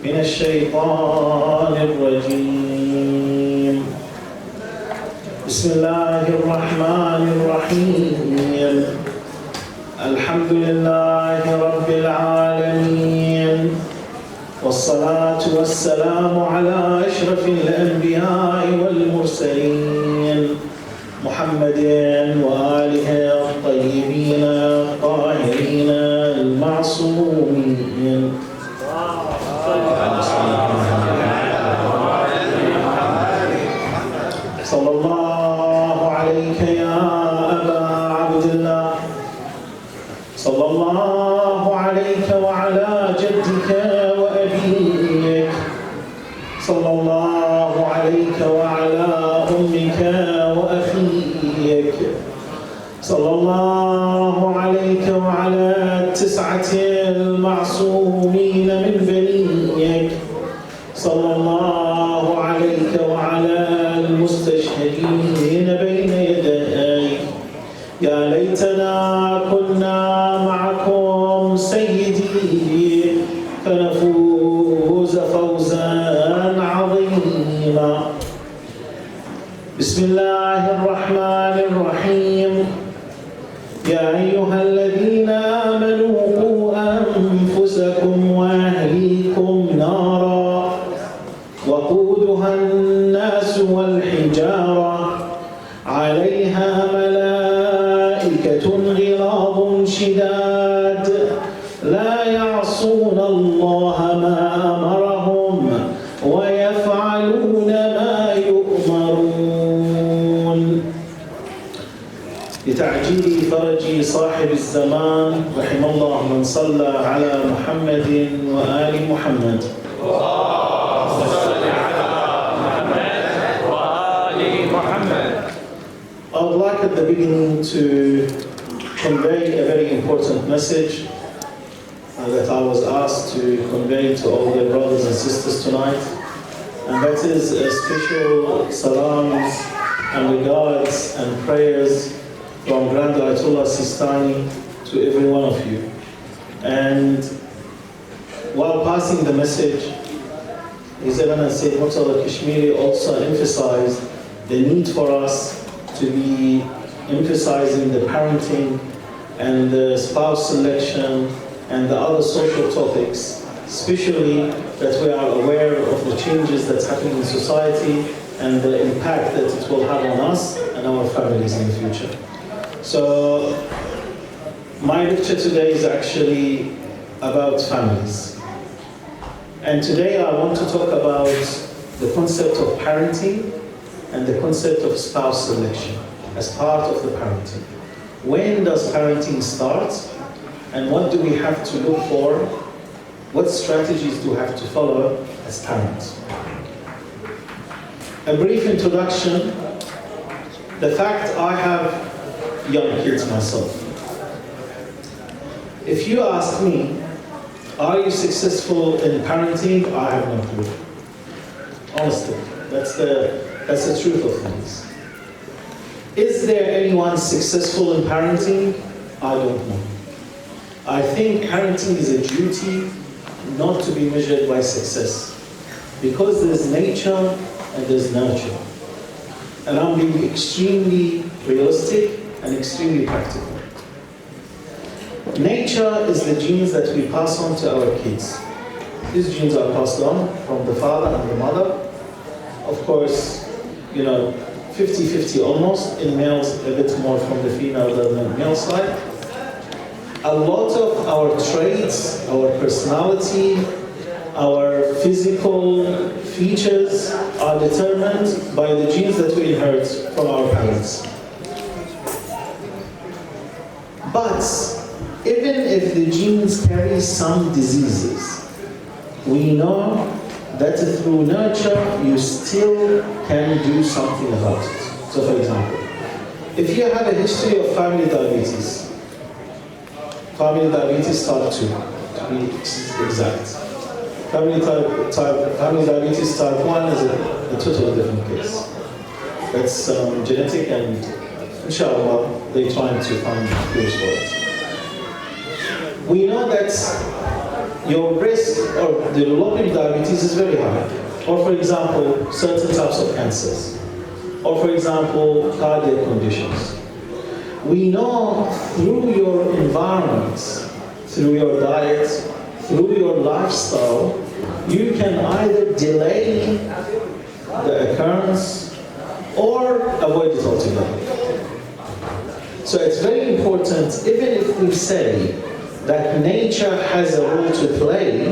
من الشيطان الرجيم. بسم الله الرحمن الرحيم. الحمد لله رب العالمين، والصلاة والسلام على أشرف الأنبياء والمرسلين محمد وآله الطيبين الطاهرين المعصومين. صلى الله عليك يا أبا عبد الله، صلى الله عليك وعلى جدك وأبيك، صلى الله عليك وعلى أمك وأخيك، صلى الله عليك وعلى التسعة المعصومين من بنيك، صلى الله عليك وعلى المستشهدين بين يديك. يا ليتنا كنا معكم سيدي فنفوز فوزا عظيما. بسم الله الرحمن الرحيم. يا أيها الذين آمنوا قوا أنفسكم وأهليكم نارا وقودها الناس والحجارة عليها ملائكة غلاظ شداد لا يعصون الله ما أمرهم ويفعلون ما يؤمرون. لتعجيل فرج صاحب الزمان رحم الله من صلى على محمد وآل محمد. اللهم صل على محمد وآل محمد. I would like at the beginning to convey a very important message that I was asked to convey to all the brothers and sisters tonight, and that is a special salams and regards and prayers from Grand Ayatollah Sistani to every one of you. And while passing the message, His Eminence Sayyid Murtada Kashmiri also emphasized the need for us to be emphasizing the parenting and the spouse selection and the other social topics, especially that we are aware of the changes that's happening in society and the impact that it will have on us and our families in the future. So my lecture today is actually about families. And today I want to talk about the concept of parenting and the concept of spouse selection as part of the parenting. When does parenting start? And what do we have to look for? What strategies do we have to follow as parents? A brief introduction. The fact I have young kids myself. If you ask me, are you successful in parenting? I have no clue. Honestly, that's the truth of things. Is there anyone successful in parenting? I don't know. I think parenting is a duty not to be measured by success, because there's nature and there's nurture. And I'm being extremely realistic and extremely practical. Nature is the genes that we pass on to our kids. These genes are passed on from the father and the mother. Of course, 50-50 almost, in males a bit more from the female than the male side. A lot of our traits, our personality, our physical features are determined by the genes that we inherit from our parents. But even if the genes carry some diseases, we know that through nurture you still can do something about it. So for example, if you have a history of family diabetes type 2, to be exact. Family diabetes type 1 is a totally different case. That's genetic, and inshallah, they're trying to find cures for it. We know that your risk of developing diabetes is very high. Or for example, certain types of cancers. Or for example, cardiac conditions. We know through your environment, through your diet, through your lifestyle, you can either delay the occurrence or avoid it altogether. So it's very important, even if we say that nature has a role to play,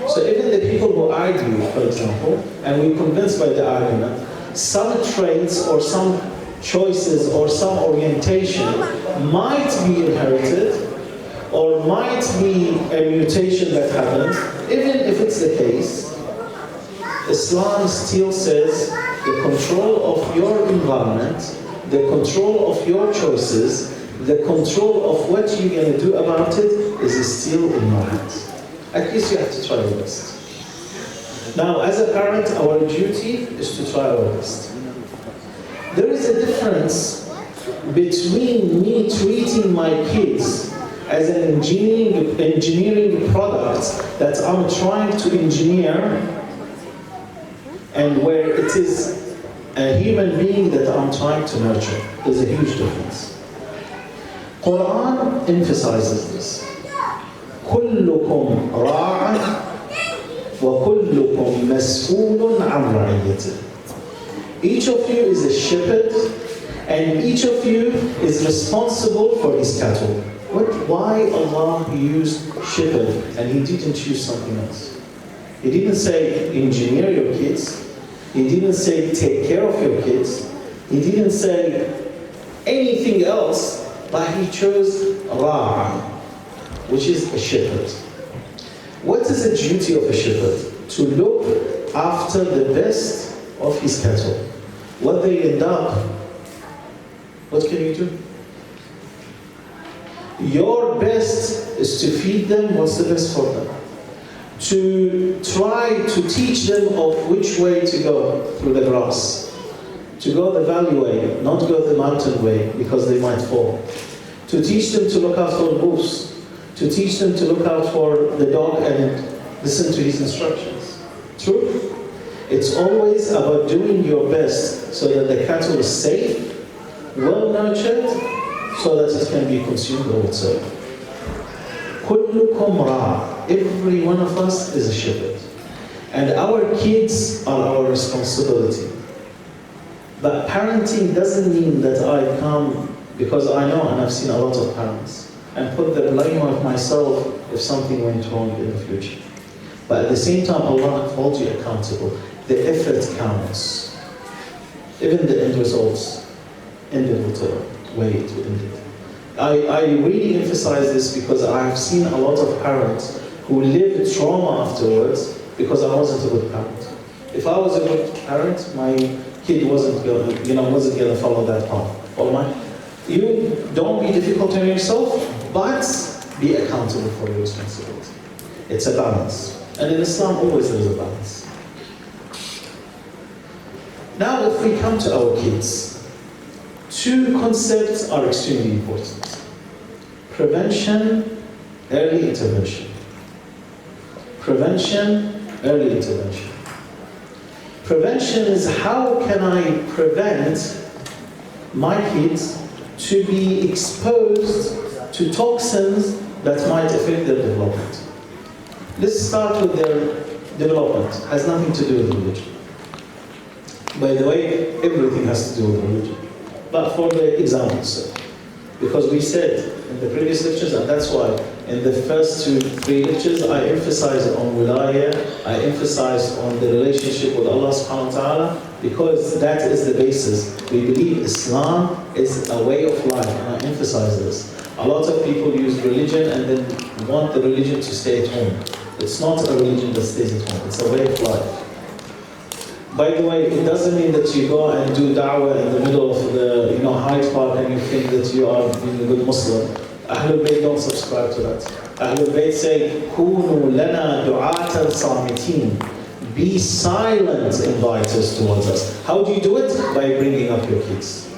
so even the people who argue, for example, and we're convinced by the argument, some traits or some choices or some orientation might be inherited or might be a mutation that happens. Even if it's the case, Islam still says the control of your environment, the control of your choices, the control of what you're going to do about it is still in your hands. At least you have to try your best. Now, as a parent, our duty is to try our best. There is a difference between me treating my kids as an engineering product that I'm trying to engineer, and where it is a human being that I'm trying to nurture. There's a huge difference. Quran emphasizes this. كلكم راع وكلكم مسؤول عن رعيته. Each of you is a shepherd, and each of you is responsible for his cattle. Why Allah used shepherd and He didn't use something else? He didn't say engineer your kids. He didn't say take care of your kids. He didn't say anything else, but He chose Ra', which is a shepherd. What is the duty of a shepherd? To look after the best of his cattle. What they end up, what can you do? Your best is to feed them what's the best for them. To try to teach them of which way to go through the grass. To go the valley way, not go the mountain way, because they might fall. To teach them to look out for wolves. To teach them to look out for the dog and listen to his instructions. True? It's always about doing your best so that the cattle is safe, well nurtured, so that it can be consumed also. كلكم راع. Every one of us is a shepherd. And our kids are our responsibility. But parenting doesn't mean that I come, because I know and I've seen a lot of parents, and put the blame on myself if something went wrong in the future. But at the same time, Allah holds you accountable. The effort counts. Even the end results, end of whatever way it will end. I really emphasize this because I have seen a lot of parents who lived trauma afterwards because I wasn't a good parent. If I was a good parent, my kid wasn't going to follow that path. You don't be difficult on yourself, but be accountable for your responsibility. It's a balance. And in Islam, always there's a balance. Now, if we come to our kids, two concepts are extremely important. Prevention, early intervention. Prevention, early intervention. Prevention is how can I prevent my kids to be exposed to toxins that might affect their development. Let's start with their development. It has nothing to do with religion. By the way, everything has to do with religion. But for the example's sake, because we said in the previous lectures, and that's why in the first 2-3 lectures I emphasized on wilayah, I emphasized on the relationship with Allah subhanahu wa ta'ala, because that is the basis. We believe Islam is a way of life, and I emphasize this. A lot of people use religion and then want the religion to stay at home. It's not a religion that stays at home, it's a way of life. By the way, it doesn't mean that you go and do da'wah in the middle of the Hyde Park and you think that you are being a good Muslim. Ahlul Bayt don't subscribe to that. Ahlul Bayt say, كُونُوا لَنَا دُعَاةً صَامِتِينَ. Be silent inviters towards us. How do you do it? By bringing up your kids.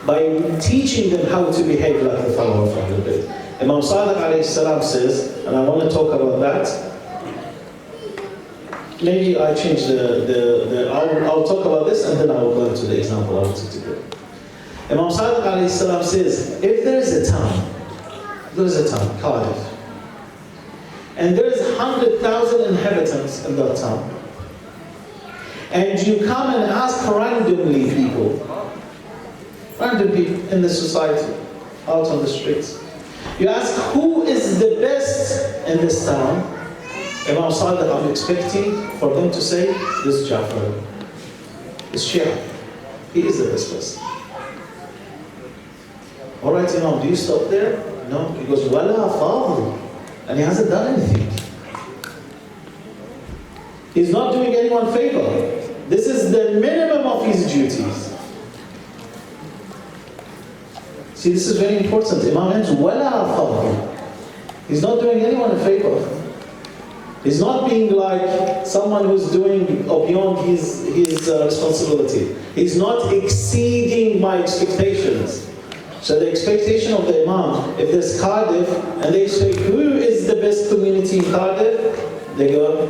By teaching them how to behave like the follower of Ahlul Bayt. Imam Sadiq alayhi salam says, and I want to talk about that. Maybe I change I'll talk about this and then I will go into the example I wanted to give. Imam Sadiq alayhi salam says, if there is a town, Cardiff, and there is 100,000 inhabitants in that town, and you come and ask random people in the society, out on the streets, you ask who is the best in this town, Imam Sadiq, I'm expecting for them to say, this Jafar, this Shia, he is the best person. Alright, Imam, do you stop there? No, he goes, Wala Fadl, and he hasn't done anything. He's not doing anyone favor. This is the minimum of his duties. See, this is very important. Imam ends, Wala Fadl. He's not doing anyone a favor. He's not being like someone who's doing beyond his responsibility. He's not exceeding my expectations. So the expectation of the Imam, if there's Cardiff, and they say, who is the best community in Cardiff? They go,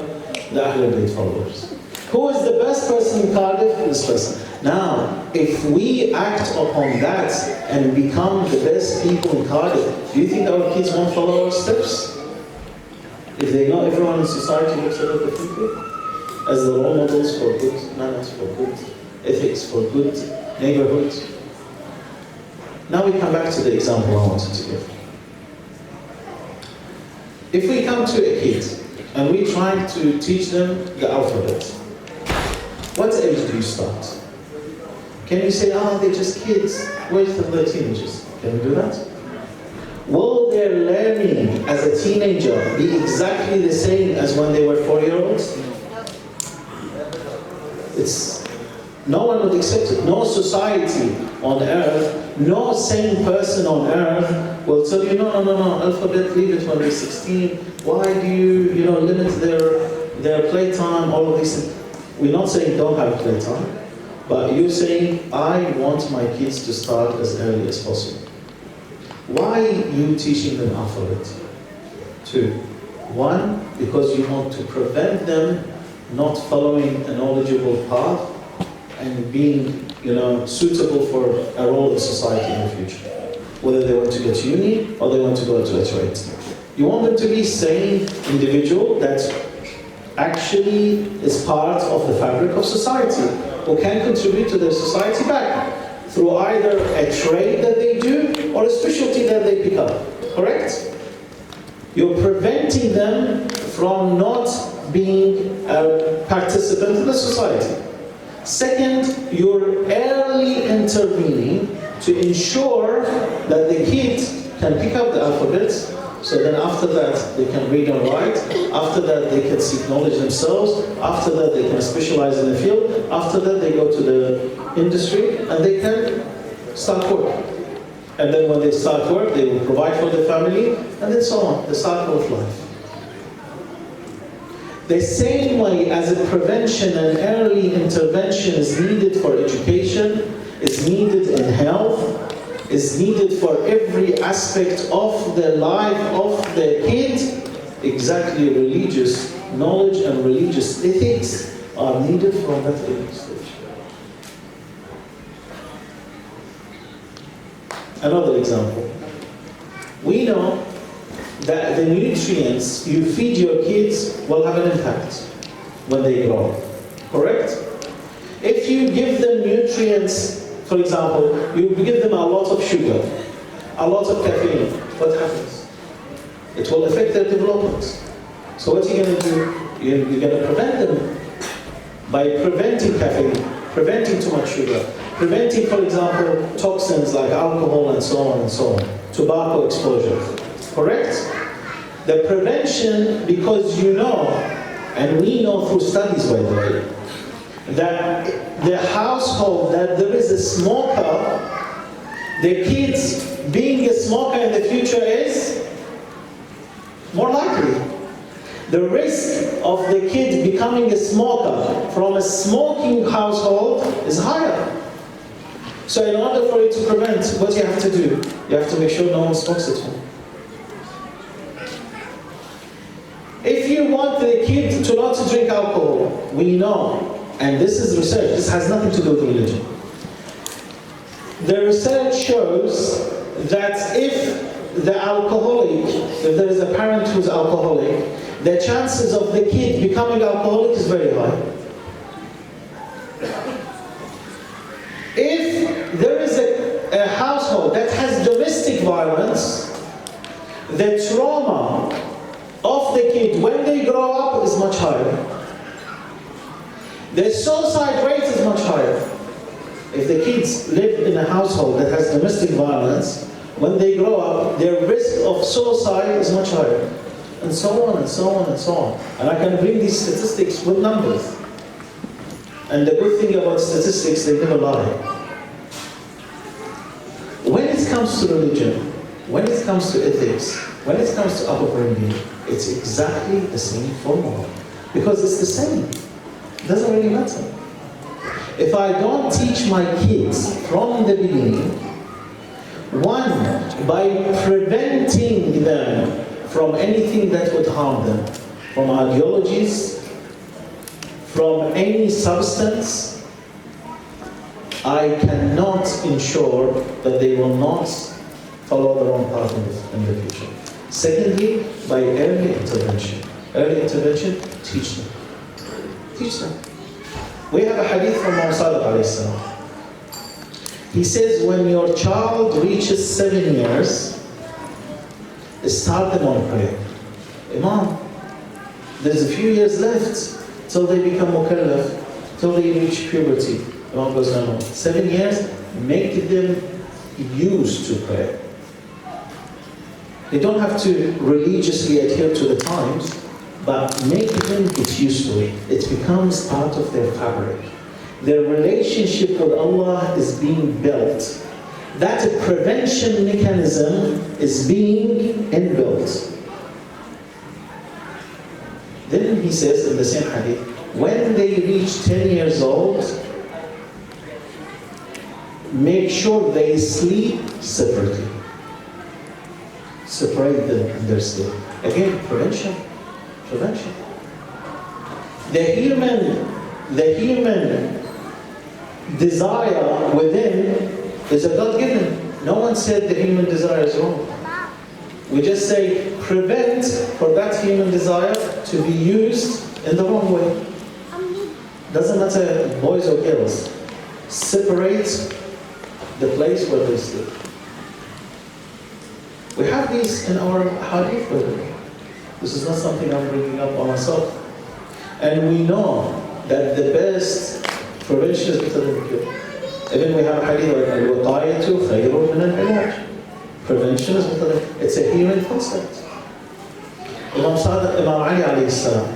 the Ahlul Bayt followers. Who is the best person in Cardiff? This person. Now, if we act upon that and become the best people in Cardiff, do you think our kids won't follow our steps? If they know everyone in society looks at other people as the role models for good manners, for good ethics, for good neighborhood. Now we come back to the example I wanted to give. If we come to a kid and we try to teach them the alphabet, what age do you start? Can you say, they're just kids, wait till they're teenagers? Can we do that? Will their learning as a teenager be exactly the same as when they were 4-year-olds? No one would accept it. No society on earth, no sane person on earth will tell you, no, alphabet, leave it when they're 16. Why do you, limit their playtime, all of these things? We're not saying don't have playtime, but you're saying, I want my kids to start as early as possible. Why are you teaching them alphabet? 2. 1, because you want to prevent them not following a knowledgeable path and being, suitable for a role in society in the future. Whether they want to go to uni or they want to go to a trade. You want them to be sane individual that actually is part of the fabric of society, who can contribute to their society back through either a trade that they do or a specialty that they pick up. Correct? You're preventing them from not being a participant in the society. Second, you're early intervening to ensure that the kids can pick up the alphabet, so then after that they can read and write, after that they can seek knowledge themselves, after that they can specialize in the field, after that they go to the industry and they can start work. And then when they start work, they will provide for their family, and then so on, the cycle of life. The same way as a prevention and early intervention is needed for education, is needed in health, is needed for every aspect of the life of the kid, exactly religious knowledge and religious ethics are needed from that early stage. Another example. We know that the nutrients you feed your kids will have an impact when they grow up. Correct? If you give them nutrients, for example, you give them a lot of sugar, a lot of caffeine, what happens? It will affect their development. So what are you going to do? You're going to prevent them by preventing caffeine, preventing too much sugar, preventing, for example, toxins like alcohol and so on, tobacco exposure. Correct? The prevention, because you know, and we know through studies by the way, that the household that there is a smoker, the kids being a smoker in the future is more likely. The risk of the kid becoming a smoker from a smoking household is higher. So in order for you to prevent, what you have to do? You have to make sure no one smokes at home. the kid to not to drink alcohol, we know, and this is research, this has nothing to do with religion. The research shows that if there is a parent who's alcoholic, the chances of the kid becoming alcoholic is very high. If there is a household that has domestic violence, the trauma of the kid when they grow up is much higher. The suicide rate is much higher. If the kids live in a household that has domestic violence, when they grow up, their risk of suicide is much higher. And so on and so on and so on. And I can bring these statistics with numbers. And the good thing about statistics, they never lie. When it comes to religion, when it comes to ethics, when it comes to upbringing, it's exactly the same formula. Because it's the same. It doesn't really matter. If I don't teach my kids from the beginning, one, by preventing them from anything that would harm them, from ideologies, from any substance, I cannot ensure that they will not follow the wrong path in the future. Secondly, by early intervention. Early intervention, teach them. Teach them. We have a hadith from Muhammad alayhi salam. He says, when your child reaches 7 years, start them on prayer. Imam, there's a few years left till they become mukallaf, till they reach puberty. Imam goes, no. 7 years, make them used to prayer. They don't have to religiously adhere to the times, but make them get used to it. It becomes part of their fabric. Their relationship with Allah is being built. That prevention mechanism is being inbuilt. Then he says in the same hadith, when they reach 10 years old, make sure they sleep separately. Separate them in their sleep. Again, prevention. Prevention. The human desire within is a God-given. No one said the human desire is wrong. We just say prevent for that human desire to be used in the wrong way. Doesn't matter boys or girls. Separate the place where they sleep. We have these in our hadith, by the way. This is not something I'm bringing up on myself. And we know that the best prevention is better than cure. Even we have a hadith like al-waqayatu khayrun min al-ilaj. Prevention is better than, it's a human concept. Imam Ali alayhi salam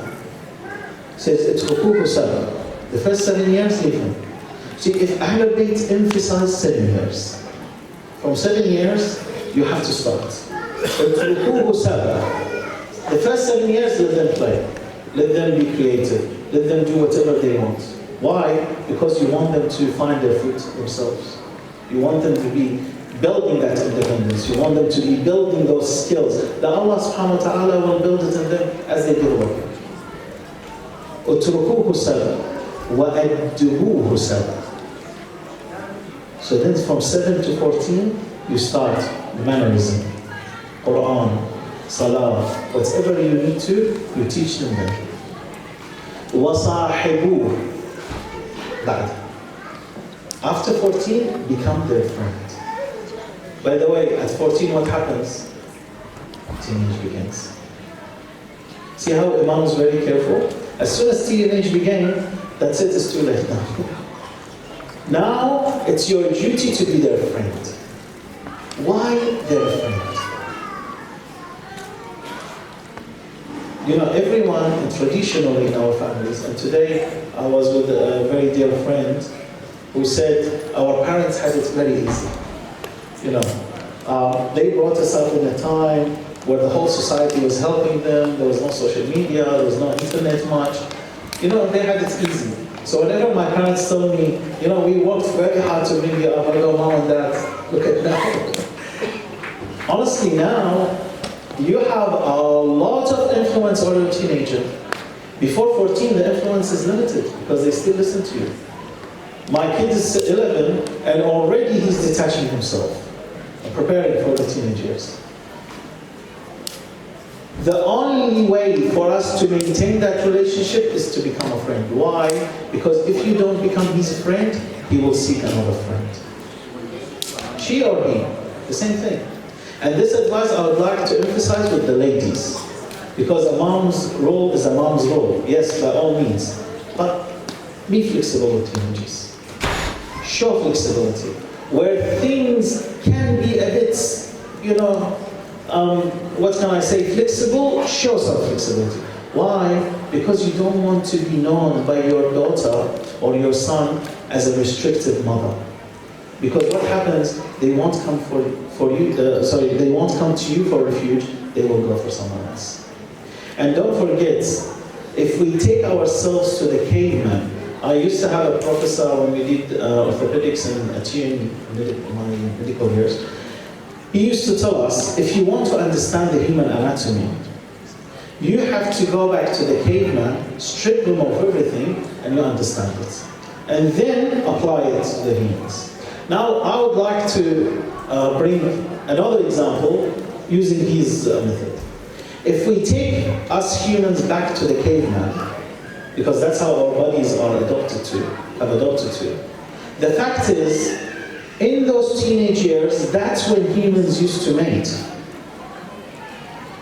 says it's hukuku salam. The first 7 years, leave him. See, if Ahlul Bayt emphasize 7 years, from 7 years, you have to start. It's hukuku salam. The first 7 years, let them play. Let them be creative. Let them do whatever they want. Why? Because you want them to find their feet themselves. You want them to be building that independence. You want them to be building those skills that Allah subhanahu wa ta'ala will build it in them as they grow up. اتركوه سبع وأدبوه سبع. So then from 7 to 14, you start mannerism, Quran, Salah, whatever you need to, you teach them that. وَصَاحِبُوهُ بعد. After 14, become their friend. By the way, at 14, what happens? Teenage begins. See how Imam is very careful? As soon as teenage began, that's it, it's too late now. Now, it's your duty to be their friend. Why their friend? You know, everyone, traditionally in our families, and today I was with a very dear friend who said our parents had it very easy. You know, they brought us up in a time where the whole society was helping them. There was no social media, there was no internet much. You know, they had it easy. So whenever my parents told me, you know, we worked very hard to bring you up, I go, Mom and Dad, look at now. Honestly, now, you have a lot of influence on your teenager. Before 14, the influence is limited because they still listen to you. My kid is 11 and already he's detaching himself and preparing for the teenage years. The only way for us to maintain that relationship is to become a friend. Why? Because if you don't become his friend, he will seek another friend. She or he, the same thing. And this advice I would like to emphasize with the ladies. Because a mom's role is a mom's role. Yes, by all means. But be flexible with teenagers. Show flexibility. Where things can be a bit, what can I say, flexible, show some flexibility. Why? Because you don't want to be known by your daughter or your son as a restrictive mother. Because what happens, they won't come they won't come to you for refuge, they will go for someone else. And don't forget, if we take ourselves to the caveman, I used to have a professor when we did orthopedics and attune my medical years. He used to tell us, if you want to understand the human anatomy, you have to go back to the caveman, strip him of everything, and you understand it. And then apply it to the humans. Now, I would like to bring another example using his method. If we take us humans back to the caveman, because that's how our bodies are adopted to. The fact is, in those teenage years, that's when humans used to mate.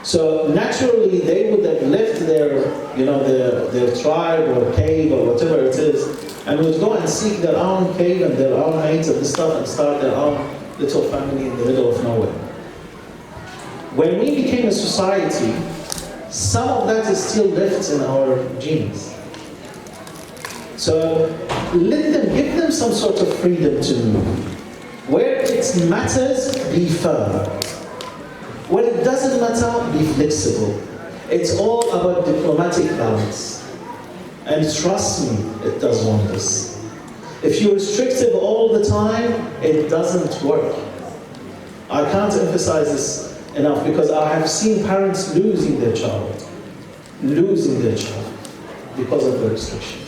So naturally, they would have left their tribe or cave or whatever it is, and would go and seek their own cave and their own mates and stuff and start their own little family in the middle of nowhere. When we became a society, some of that is still left in our genes. So give them some sort of freedom to move. Where it matters, be firm. When it doesn't matter, be flexible. It's all about diplomatic balance. And trust me, it does wonders. If you're restrictive all the time, it doesn't work. I can't emphasize this enough because I have seen parents losing their child because of the restrictions.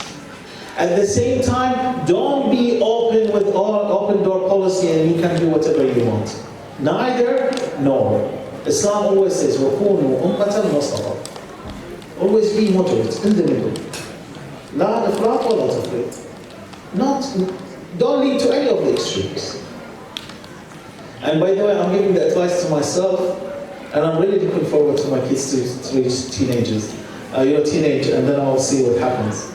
At the same time, don't be open with open door policy and you can do whatever you want. Neither nor. Islam always says, وَكُونُوا أُمَّةً وَسَطًا. Always be moderate, in the middle. لا تفرط ولا تفرط. Don't lead to any of the extremes. And by the way, I'm giving the advice to myself, and I'm really looking forward to my kids to reach teenage, and then I'll see what happens.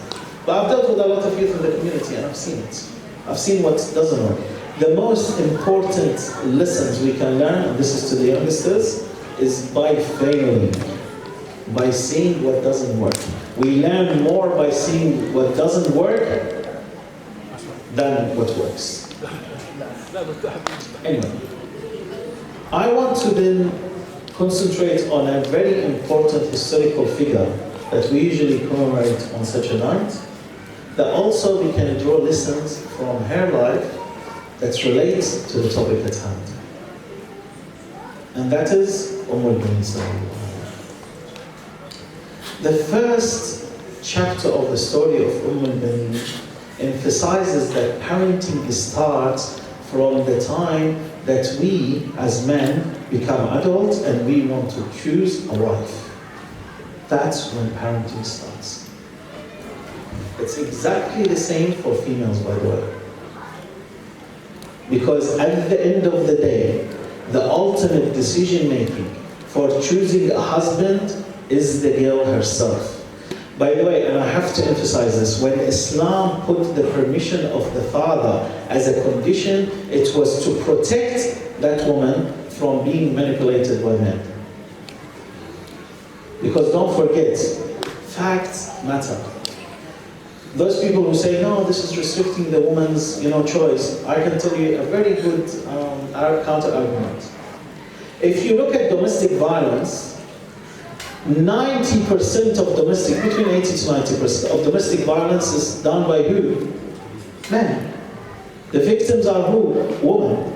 But I've dealt with a lot of youth in the community, and I've seen it. I've seen what doesn't work. The most important lessons we can learn, and this is to the youngsters, is by failing, by seeing what doesn't work. We learn more by seeing what doesn't work than what works. Anyway, I want to then concentrate on a very important historical figure that we usually commemorate on such a night, that also we can draw lessons from her life that relates to the topic at hand. And that is Al-Ansari. The first chapter of the story of Al-Ansari emphasizes that parenting starts from the time that we as men become adults and we want to choose a wife. That's when parenting starts. It's exactly the same for females, by the way. Because at the end of the day, the ultimate decision making for choosing a husband is the girl herself. By the way, and I have to emphasize this, when Islam put the permission of the father as a condition, it was to protect that woman from being manipulated by men. Because don't forget, facts matter. Those people who say, no, this is restricting the woman's choice, I can tell you a very good counter-argument. If you look at domestic violence, 90% of between 80 to 90% of domestic violence is done by who? Men. The victims are who? Women.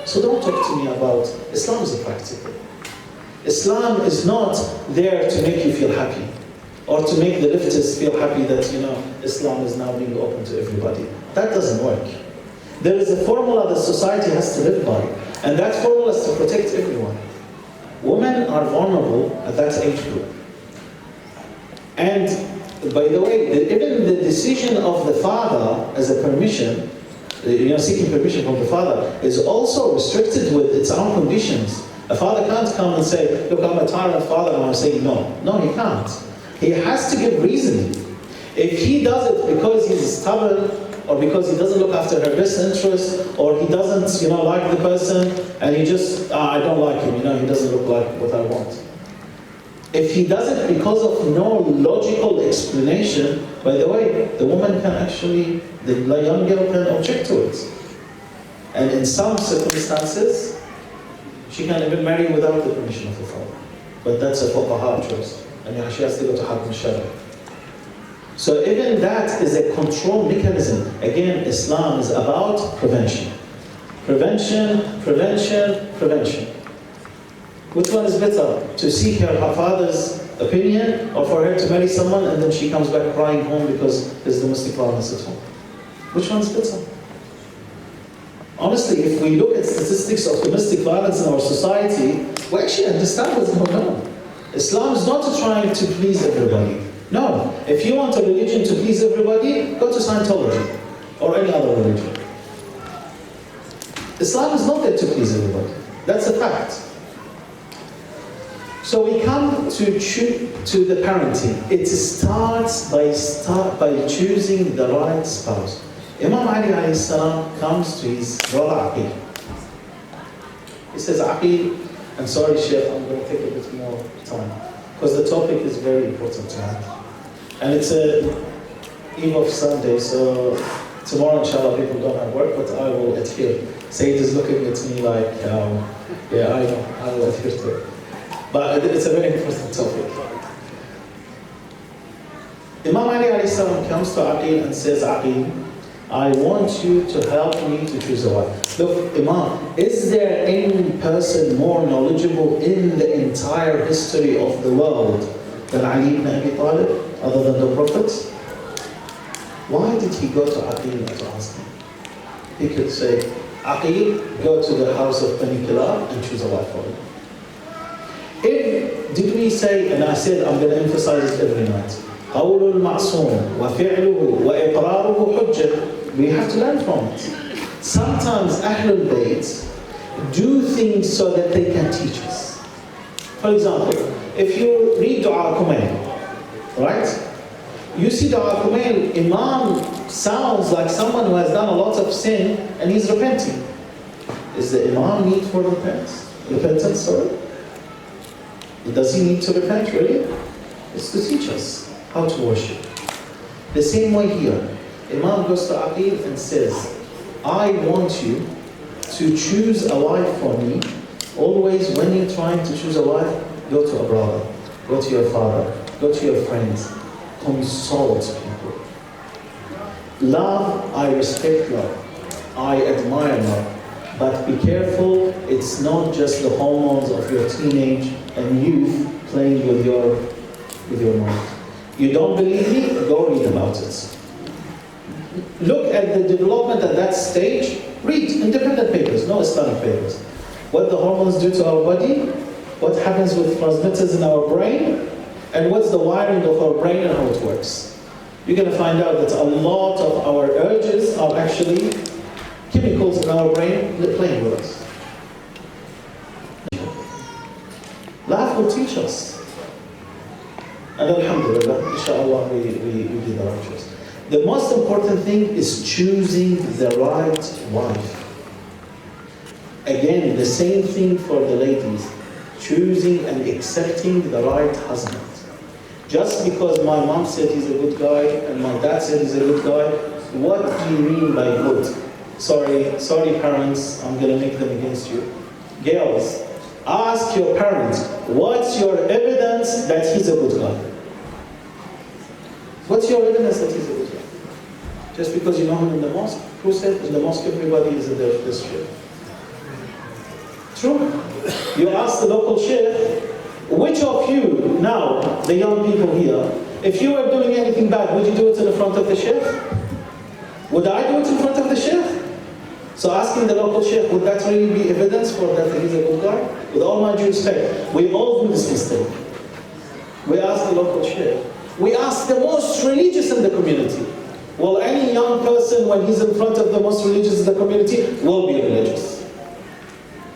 So don't talk to me about, Islam is a practical. Islam is not there to make you feel happy. or to make the leftists feel happy that, Islam is now being open to everybody. That doesn't work. There is a formula that society has to live by, and that formula is to protect everyone. Women are vulnerable at that age group. And by the way, even the decision of the father as a permission, seeking permission from the father, is also restricted with its own conditions. A father can't come and say, look, I'm a tyrant father, and I'm saying no. No, he can't. He has to give reasoning. If he does it because he's stubborn, or because he doesn't look after her best interest, or he doesn't, like the person, and he just, I don't like him, he doesn't look like what I want. If he does it because of no logical explanation, by the way, the woman can actually, the young girl can object to it. And in some circumstances, she can even marry without the permission of the father. But that's a fuqaha choice. And she has to go to Hakim Shari. So even that is a control mechanism. Again, Islam is about prevention. Prevention, prevention, prevention. Which one is better? To seek her father's opinion, or for her to marry someone and then she comes back crying home because there's domestic violence at home? Which one's better? Honestly, if we look at statistics of domestic violence in our society, we actually understand what's going on. Islam is not trying to please everybody. No. If you want a religion to please everybody, go to Scientology or any other religion. Islam is not there to please everybody. That's a fact. So we come to the parenting. It starts by choosing the right spouse. Imam Ali alayhi salam comes to his brother Aqil. He says, Aqil, I'm sorry, Sheikh, I'm going to take a bit more time, because the topic is very important to have. And it's a eve of Sunday, so tomorrow, inshallah, people don't have work, but I will adhere. Sayyid is looking at me like, yeah, I know, I will adhere to it. But it's a very important topic. Imam Ali alayhi salam comes to Aqil and says, Aqil, I want you to help me to choose a wife. Look, Imam, is there any person more knowledgeable in the entire history of the world than Ali ibn Abi Talib, other than the prophets? Why did he go to Aqil to ask him? He could say, Aqil, go to the house of Bani Kilab and choose a wife for him. Did we say, and I said I'm going to emphasize it every night, قول المعصوم وفعله وإقراره حجة. We have to learn from it. Sometimes Ahlul Bayt do things so that they can teach us. For example, if you read Dua Kumail, right? You see Dua Kumail, Imam sounds like someone who has done a lot of sin and he's repenting. Is the Imam need for repentance? Sorry? Does he need to repent, really? It's to teach us how to worship. The same way here. Imam goes to Aqil and says, I want you to choose a wife for me. Always when you're trying to choose a wife, go to a brother, go to your father, go to your friends, consult people. Love, I respect love. I admire love. But be careful, it's not just the hormones of your teenage and youth playing with your mind. You don't believe me? Go read about it. Look at the development at that stage. Read independent papers, no Islamic papers. What the hormones do to our body, what happens with transmitters in our brain, and what's the wiring of our brain and how it works. You're going to find out that a lot of our urges are actually chemicals in our brain playing with us. Life will teach us. And alhamdulillah, inshallah, we did the right choice. The most important thing is choosing the right wife. Again, the same thing for the ladies. Choosing and accepting the right husband. Just because my mom said he's a good guy and my dad said he's a good guy, what do you mean by good? Sorry parents, I'm going to make them against you. Girls, ask your parents, what's your evidence that he's a good guy? What's your evidence that he's a good guy? Just because you know him in the mosque? Who said in the mosque everybody is in this ship? True. You ask the local sheikh, which of you, now, the young people here, If you were doing anything bad, would you do it in the front of the sheikh? Would I do it in front of the sheikh? So asking the local sheikh, would that really be evidence for that he's a good guy? With all my due respect, we all do this mistake. We ask the local sheikh. We ask the most religious in the community. Well, any young person, when he's in front of the most religious in the community, will be religious.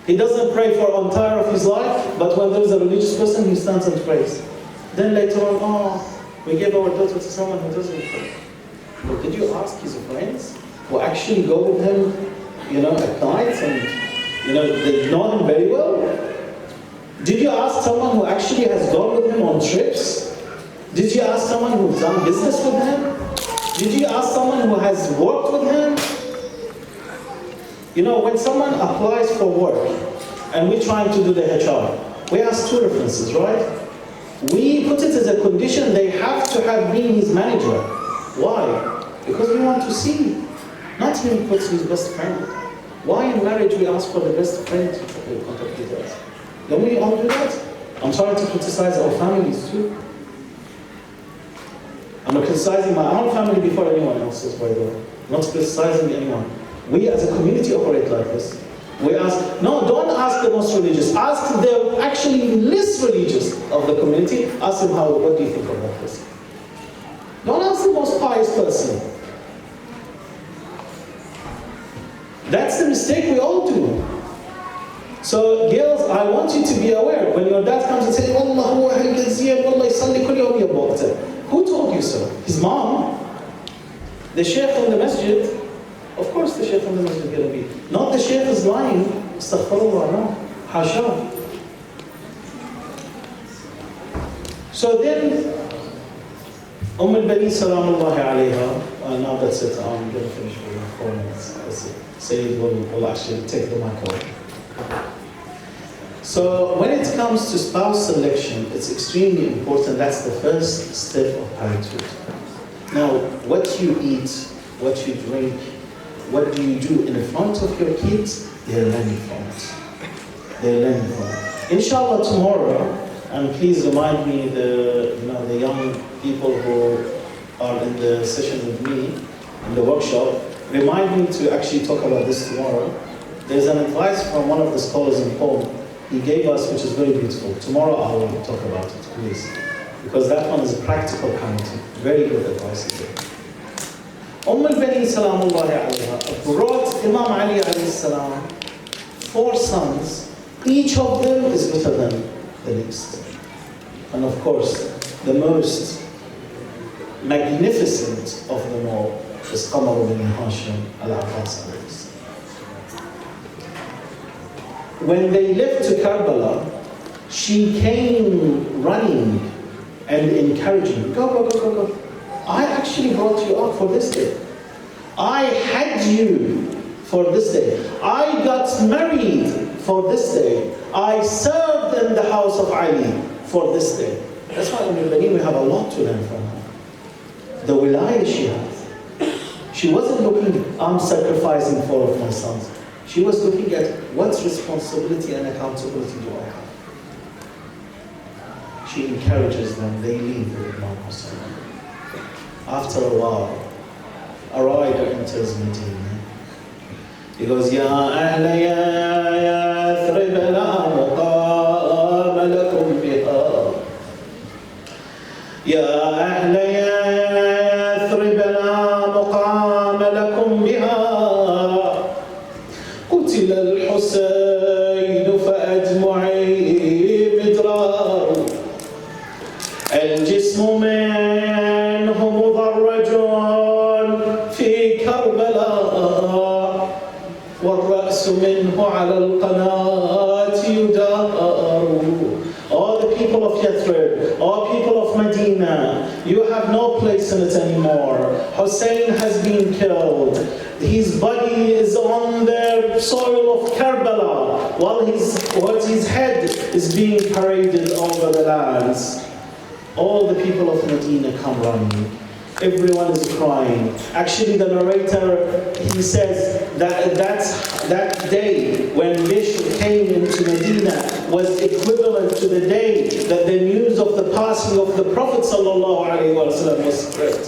He doesn't pray for the entire of his life, but when there's a religious person, he stands and prays. Then later on, we give our daughter to someone who doesn't pray. But did you ask his friends who actually go with him, at night and, they know him very well? Did you ask someone who actually has gone with him on trips? Did you ask someone who's done business with him? Did you ask someone who has worked with him? When someone applies for work and we're trying to do the HR, we ask 2 references, right? We put it as a condition they have to have been his manager. Why? Because we want to see. Not him puts his best friend. Why in marriage we ask for the best friend contact details? Don't we all do that? I'm trying to criticize our families too. I'm criticizing my own family before anyone else's, by the way. I'm not criticizing anyone. We as a community operate like this. We ask, no, don't ask the most religious. Ask the actually least religious of the community. Ask them, what do you think about this? Don't ask the most pious person. That's the mistake we all do. So girls, I want you to be aware. When your dad comes and says, Wallah, huwa al-Gaziyah, Wallah, yusalli kul yawm yabwaqta. Who told you so? His mom? The sheikh in the masjid? Of course the sheikh in the masjid is going to be. Not the sheikh is lying. Astaghfirullah, no. Hasha. So then, al-Bani salamullahi alayha, now that's it, I'm going to finish with 4 minutes. That's it. Sayyid will actually take the mic away. So when it comes to spouse selection, it's extremely important. That's the first step of parenthood. Now, what you eat, what you drink, what do you do in front of your kids, they're learning from it. They're learning from it. Inshallah tomorrow, and please remind me the young people who are in the session with me, in the workshop, remind me to actually talk about this tomorrow. There's an advice from one of the scholars in Qom he gave us, which is very beautiful. Tomorrow I will talk about it, please. Because that one is practical parenting. Very good advice again. al-Bani salamullahi alayha brought Imam Ali alayhi salam 4 sons. Each of them is better than the next. And of course, the most magnificent of them all is Qamar bin Hashim al-Ansari. When they left to Karbala, she came running and encouraging, go. I actually brought you up for this day. I had you for this day. I got married for this day. I served in the house of Ali for this day. That's why in Bani we have a lot to learn from her. The wilayah she has. She wasn't looking, I'm sacrificing 4 of my sons. She was looking at what responsibility and accountability do I have. She encourages them, they leave with Imam Hussein. After a while, a rider enters Medina. He goes, Ya ahla Yathrib la muqama lakum biha. Ya ahla Yathrib la muqama lakum biha. قتل الحسين فأدمعي مدرار الجسم منه مضرج في كربلاء والرأس منه على القناة يدار. All the people of Yathrib, all people of Medina, you have no place in it anymore. Hussein has been killed. His body is on the soil of Karbala, while his head is being paraded over the lands. All the people of Medina come running. everyone is crying. Actually, the narrator, he says that day when Bishr came into Medina was equivalent to the day that the news of the passing of the Prophet ﷺ was spread.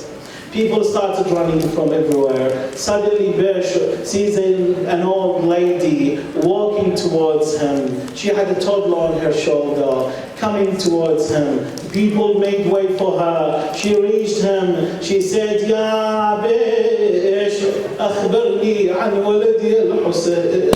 People started running from everywhere. Suddenly Bishr sees an old lady walking towards him. She had a toddler on her shoulder, coming towards him. People made way for her. She reached him. She said, Ya Bishr, akhbarni an waladi al-Husayn.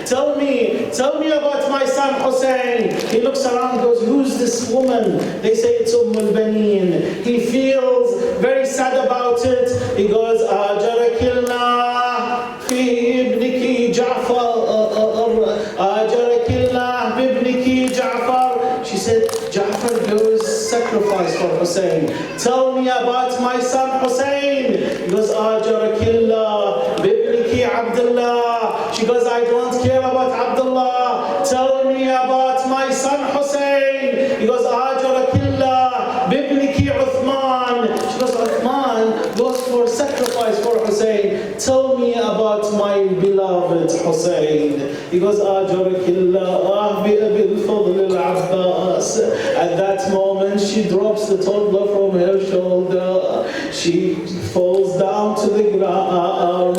Tell me about my son Hussein. He looks around and goes, who's this woman? They say it's al-Baneen. He feels very sad about it. He goes, Ajarakillah fi ibniki Ja'far. Ajarakillah bi ibniki Ja'far. She said, Ja'far goes sacrifice for Hussein. Tell me about my son Hussein. He goes, Ajarakillah bi ibniki Abdullah. She goes, I don't care about Abdullah. Tell me about my son Hussein. He goes, Ajarakillah bi ibniki Uthman. She goes, Uthman goes for sacrifice for Hussein. Tell me about my beloved Hussein. He goes, Ajarakillah bi Abil Fadl al-Abbas. At that moment, she drops the toddler from her shoulder. She falls down to the ground.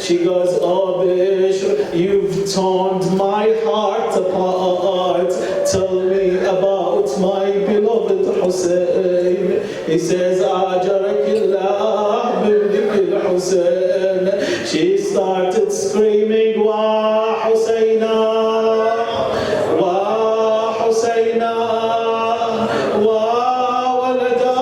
She goes, oh Bishr, you've torn my heart apart. Tell me about my beloved Hussein. He says, Ajarakillah bibnik al-Hussein. She started screaming, Wa Husayna, Wa Husayna, Wa walada.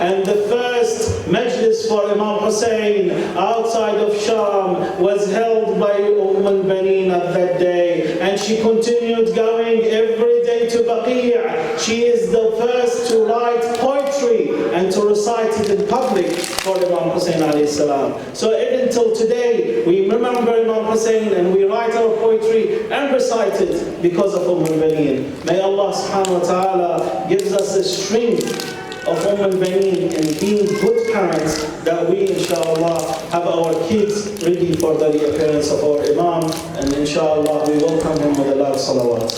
And the first Majlis for Imam Hussein outside of Sham was held by al-Baneen at that day. And she continued going every day to Baqi'. She is the first to write poetry and to recite it in public for Imam Hussein alayhi salam. So even till today, we remember Imam Hussein and we write our poetry and recite it because of al-Baneen. May Allah subhanahu wa ta'ala gives us the strength of al-Baneen and being good parents, that we inshallah have our kids ready for the reappearance of our Imam, and inshallah we welcome him with a loud salawat.